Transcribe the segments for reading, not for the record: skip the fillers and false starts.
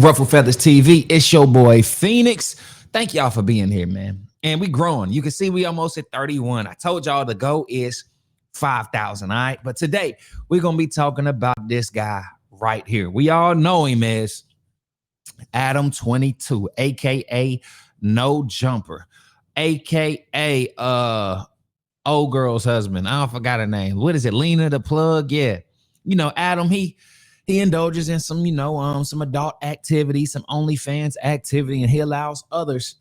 Ruffle Feathers TV. It's your boy Phoenix. Thank y'all for being here, man. And we growing. You can see we almost at 31. I told y'all the goal is 5,000. All right. But today we're gonna be talking about this guy right here. We all know him as Adam 22, aka NoJumper, aka old girl's husband. I don't forgot her name. What is it? Lena the plug? Yeah. You know, Adam, he indulges in some, some adult activity, some OnlyFans activity, and he allows others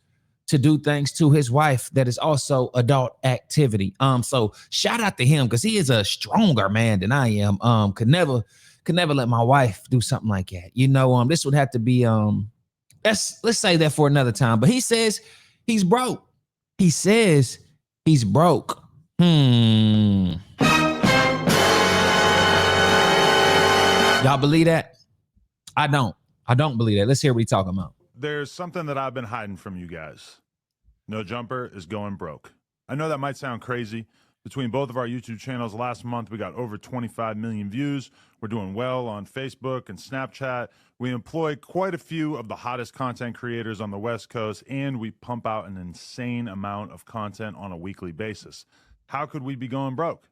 to do things to his wife that is also adult activity. So shout out to him because he is a stronger man than I am. Could never let my wife do something like that. This would have to be let's say that for another time. But he says he's broke. He says he's broke. Y'all believe that? I don't believe that. Let's hear what he's talking about. There's something that I've been hiding from you guys. NoJumper is going broke. I know that might sound crazy. Between both of our YouTube channels last month, we got over 25 million views. We're doing well on Facebook and Snapchat. We employ quite a few of the hottest content creators on the West Coast, and we pump out an insane amount of content on a weekly basis. How could we be going broke?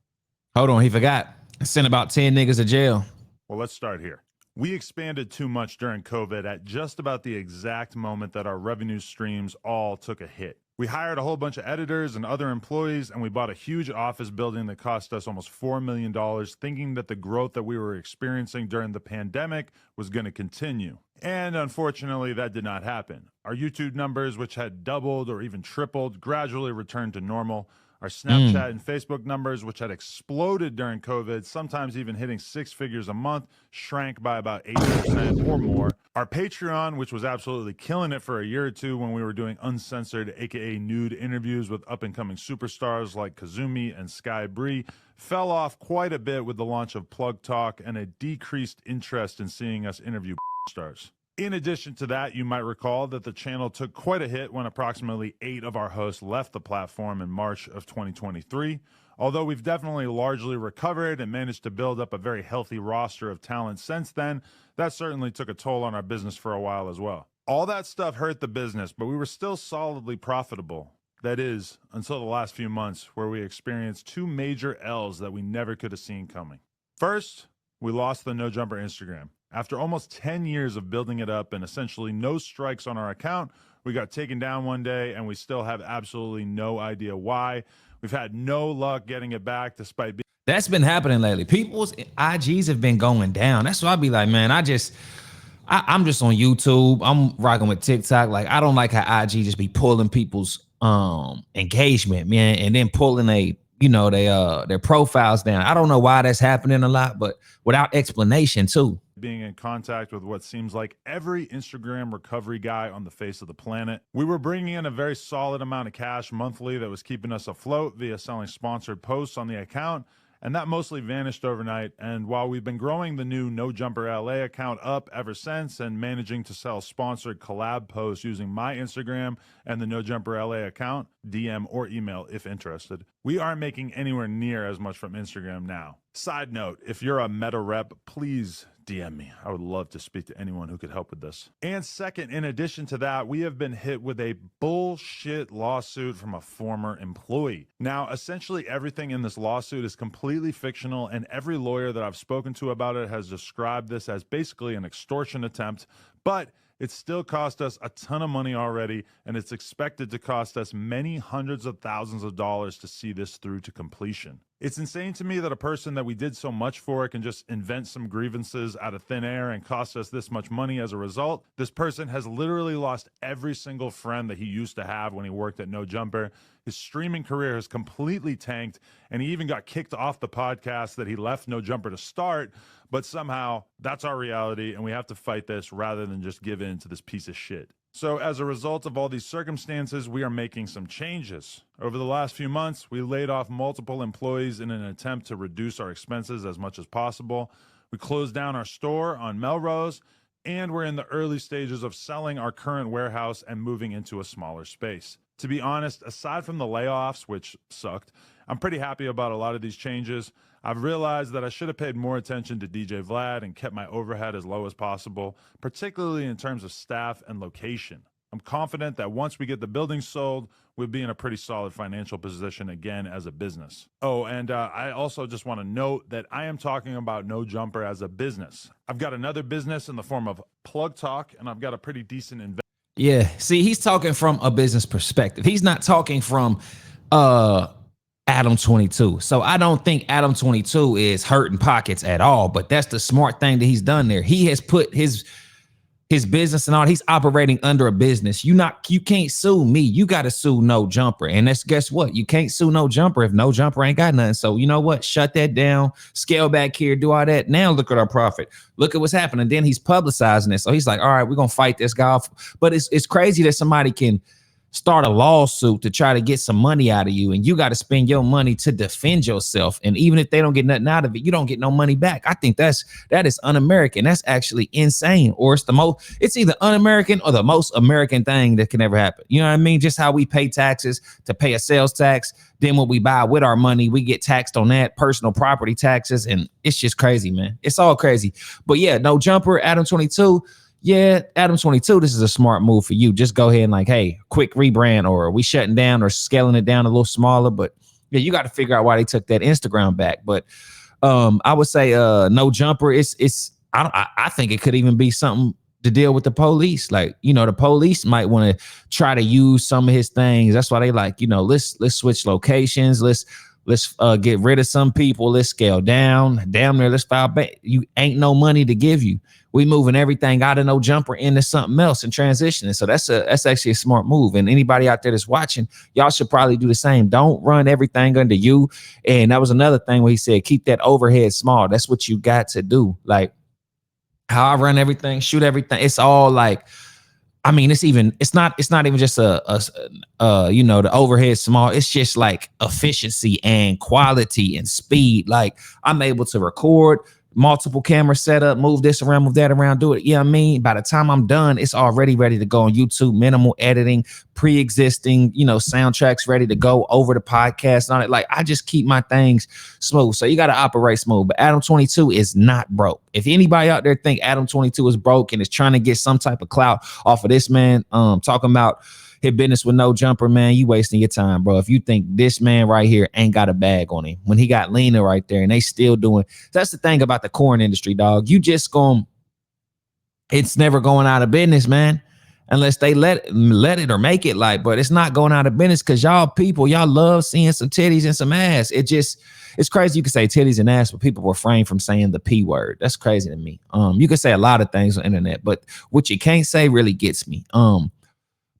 Hold on, he forgot. I sent about 10 niggas to jail. Well, let's start here. We expanded too much during COVID at just about the exact moment that our revenue streams all took a hit. We hired a whole bunch of editors and other employees, and we bought a huge office building that cost us almost $4 million, thinking that the growth that we were experiencing during the pandemic was going to continue. And unfortunately, that did not happen. Our YouTube numbers, which had doubled or even tripled, gradually returned to normal. Our Snapchat and Facebook numbers, which had exploded during COVID, sometimes even hitting 6 figures a month, shrank by about 80% or more. Our Patreon, which was absolutely killing it for a year or two when we were doing uncensored, aka nude interviews with up-and-coming superstars like Kazumi and Sky Bree, fell off quite a bit with the launch of Plug Talk and a decreased interest in seeing us interview stars. In addition to that, you might recall that the channel took quite a hit when approximately 8 of our hosts left the platform in March of 2023. Although we've definitely largely recovered and managed to build up a very healthy roster of talent since then, that certainly took a toll on our business for a while as well. All that stuff hurt the business, but we were still solidly profitable. That is, until the last few months, where we experienced 2 major L's that we never could have seen coming. First, we lost the NoJumper Instagram. After almost 10 years of building it up and essentially no strikes on our account, we got taken down one day and we still have absolutely no idea why. We've had no luck getting it back despite being... That's been happening lately. People's IGs have been going down. That's why I be like, man, I'm just on YouTube. I'm rocking with TikTok. Like, I don't like how IG just be pulling people's engagement, man, and then pulling their profiles down. I don't know why that's happening a lot, but without explanation too. Being in contact with what seems like every Instagram recovery guy on the face of the planet. We were bringing in a very solid amount of cash monthly that was keeping us afloat via selling sponsored posts on the account, and that mostly vanished overnight. And while we've been growing the new NoJumper LA account up ever since and managing to sell sponsored collab posts using my Instagram and the NoJumper LA account, DM or email if interested, we aren't making anywhere near as much from Instagram now. Side note, if you're a Meta rep, please DM me. I would love to speak to anyone who could help with this. And second, in addition to that, we have been hit with a bullshit lawsuit from a former employee. Now, essentially everything in this lawsuit is completely fictional, and every lawyer that I've spoken to about it has described this as basically an extortion attempt, but it's still cost us a ton of money already, and it's expected to cost us many hundreds of thousands of dollars to see this through to completion. It's insane to me that a person that we did so much for can just invent some grievances out of thin air and cost us this much money as a result. This person has literally lost every single friend that he used to have when he worked at NoJumper. His streaming career has completely tanked, and he even got kicked off the podcast that he left NoJumper to start. But somehow, that's our reality, and we have to fight this rather than just give in to this piece of shit. So as a result of all these circumstances, we are making some changes. Over the last few months, we laid off multiple employees in an attempt to reduce our expenses as much as possible. We closed down our store on Melrose, and we're in the early stages of selling our current warehouse and moving into a smaller space. To be honest, aside from the layoffs, which sucked, I'm pretty happy about a lot of these changes. I've realized that I should have paid more attention to DJ Vlad and kept my overhead as low as possible, particularly in terms of staff and location. I'm confident that once we get the building sold, we'll be in a pretty solid financial position again as a business. Oh, and I also just want to note that I am talking about NoJumper as a business. I've got another business in the form of Plug Talk, and I've got a pretty decent investment. Yeah, see, he's talking from a business perspective. He's not talking from Adam 22. So I don't think Adam 22 is hurting pockets at all, but that's the smart thing that he's done there. He has put his business and all, he's operating under a business. You can't sue me. You got to sue NoJumper. And that's, guess what? You can't sue NoJumper if NoJumper ain't got nothing. So you know what? Shut that down, scale back here, do all that. Now look at our profit. Look at what's happening. Then he's publicizing it. So he's like, all right, we're going to fight this guy off. But it's crazy that somebody can start a lawsuit to try to get some money out of you, and you got to spend your money to defend yourself. And even if they don't get nothing out of it, you don't get no money back. I think that is un-American. That's actually insane. Or it's either un-American or the most American thing that can ever happen. You know what I mean? Just how we pay taxes to pay a sales tax. Then what we buy with our money, we get taxed on that, personal property taxes. And it's just crazy, man. It's all crazy. But yeah, NoJumper, Adam 22. Yeah, Adam 22, this is a smart move for you. Just go ahead and like, hey, quick rebrand, or we shutting down or scaling it down a little smaller. But yeah, you got to figure out why they took that Instagram back. But I would say NoJumper, I think it could even be something to deal with the police. Like, you know, the police might want to try to use some of his things. That's why they like, you know, let's switch locations. Let's get rid of some people. Let's scale down. Damn near, let's file back. You ain't no money to give you. We moving everything out of NoJumper into something else and transitioning. So that's actually a smart move. And anybody out there that's watching, y'all should probably do the same. Don't run everything under you. And that was another thing where he said, keep that overhead small. That's what you got to do. Like how I run everything, shoot everything. It's all like, I mean, it's not even just you know, the overhead small. It's just like efficiency and quality and speed. Like I'm able to record multiple camera setup, move this around, move that around, do it. Yeah, you know I mean, by the time I'm done, it's already ready to go on YouTube, minimal editing, pre-existing, you know, soundtracks ready to go over the podcast on it. Like I just keep my things smooth. So you got to operate smooth. But Adam 22 is not broke. If anybody out there think Adam 22 is broke and is trying to get some type of clout off of this man, talking about his business with NoJumper, man, you wasting your time, bro. If you think this man right here ain't got a bag on him when he got Lena right there and they still doing, that's the thing about the corn industry, dog. You just it's never going out of business, man, unless they let it or make it like, but it's not going out of business because y'all love seeing some titties and some ass. It's crazy. You can say titties and ass, but people refrain from saying the P word. That's crazy to me. You can say a lot of things on the internet, but what you can't say really gets me.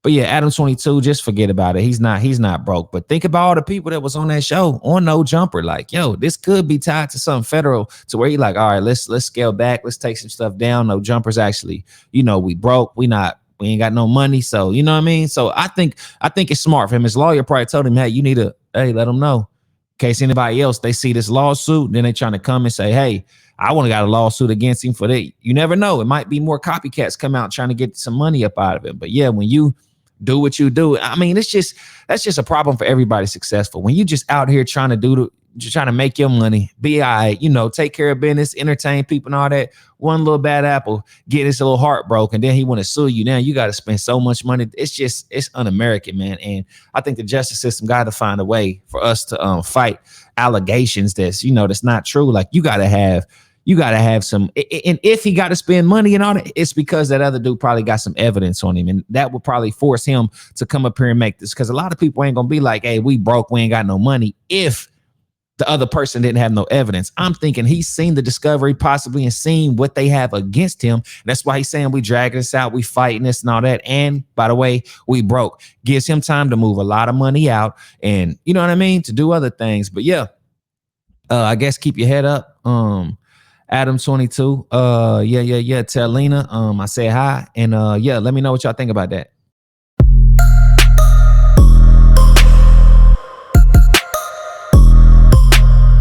But yeah, Adam 22, just forget about it. He's not broke. But think about all the people that was on that show on NoJumper. Like, yo, this could be tied to something federal to where you're like, all right, let's scale back. Let's take some stuff down. NoJumper's actually, you know, we broke. We ain't got no money. So, you know what I mean? So I think it's smart for him. His lawyer probably told him, hey, let him know. In case anybody else, they see this lawsuit, then they trying to come and say, hey, I want to got a lawsuit against him for that. You never know. It might be more copycats come out trying to get some money up out of it. But yeah, when you do what you do, I mean, that's just a problem for everybody successful. When you just out here trying to make your money, be all right, you know, take care of business, entertain people and all that. One little bad apple, get his little heart broken, then he want to sue you. Now you got to spend so much money. It's un-American, man. And I think the justice system got to find a way for us to fight allegations that's not true. Like you got to have some, and if he got to spend money and all that, it's because that other dude probably got some evidence on him, and that would probably force him to come up here and make this. Because a lot of people ain't gonna be like, hey, we broke, we ain't got no money, if the other person didn't have no evidence. I'm thinking he's seen the discovery possibly and seen what they have against him. That's why he's saying we dragging this out, we fighting this and all that. And by the way, we broke. Gives him time to move a lot of money out, and you know what I mean, to do other things. But yeah, I guess keep your head up. Adam 22. Yeah. Tell Lena I say hi, and yeah, let me know what y'all think about that.